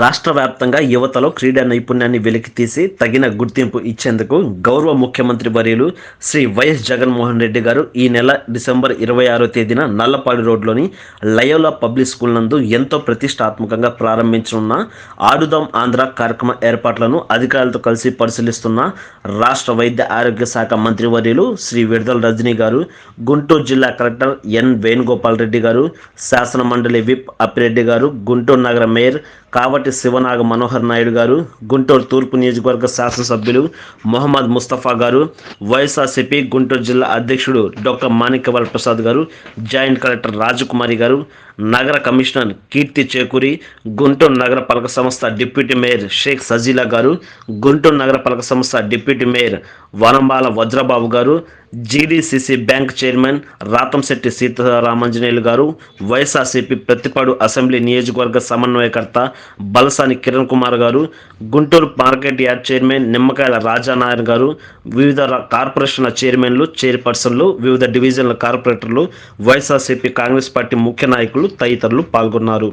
రాష్ట్ర వ్యాప్తంగా యువతలో క్రీడా నైపుణ్యాన్ని వెలికితీసి తగిన గుర్తింపు ఇచ్చేందుకు గౌరవ ముఖ్యమంత్రి వర్యులు శ్రీ వైఎస్ జగన్మోహన్ రెడ్డి గారు ఈ నెల డిసెంబర్ 26వ తేదీన నల్లపాడు రోడ్లోని లయోలా పబ్లిక్ స్కూల్ నందు ఎంతో ప్రతిష్టాత్మకంగా ప్రారంభించనున్న ఆడుదాం ఆంధ్ర కార్యక్రమ ఏర్పాట్లను అధికారులతో కలిసి పరిశీలిస్తున్న రాష్ట్ర వైద్య ఆరోగ్య శాఖ మంత్రి వర్యులు శ్రీ విడుదల రజనీ గారు, గుంటూరు జిల్లా కలెక్టర్ ఎన్ వేణుగోపాల్ రెడ్డి గారు, శాసన మండలి విప్ అప్పిరెడ్డి గారు, గుంటూరు నగర మేయర్ కావటి శివనాగ మనోహర్ నాయుడు గారు, గుంటూరు తూర్పు నియోజకవర్గ శాసనసభ్యులు మొహమ్మద్ ముస్తఫా గారు, వైఎస్ఆర్సీపీ గుంటూరు జిల్లా అధ్యక్షుడు డాక్టర్ మాణిక్యవాల్ ప్రసాద్ గారు, జాయింట్ కలెక్టర్ రాజకుమారి గారు, నగర కమిషనర్ కీర్తి చేకూరి, గుంటూరు నగర పాలక సంస్థ డిప్యూటీ మేయర్ షేక్ సజీలా గారు, గుంటూరు నగర పాలక సంస్థ డిప్యూటీ మేయర్ వనంబాల వజ్రబాబు గారు, GDCC bank chairman Rathamsetty Seetharamanjaneyulu గారు, వైఎస్ఆర్సీపీ ప్రతిపాడు అసెంబ్లీ నియోజకవర్గ సమన్వయకర్త బలసాని కిరణ్ కుమార్ గారు, గుంటూరు మార్కెట్ యార్డ్ చైర్మన్ నిమ్మకాయల రాజానాయర్ గారు, వివిధ కార్పొరేషన్ల చైర్మన్లు, చైర్పర్సన్లు, వివిధ డివిజన్ల కార్పొరేటర్లు, వైఎస్ఆర్సీపీ కాంగ్రెస్ పార్టీ ముఖ్య నాయకులు తదితరులు పాల్గొన్నారు.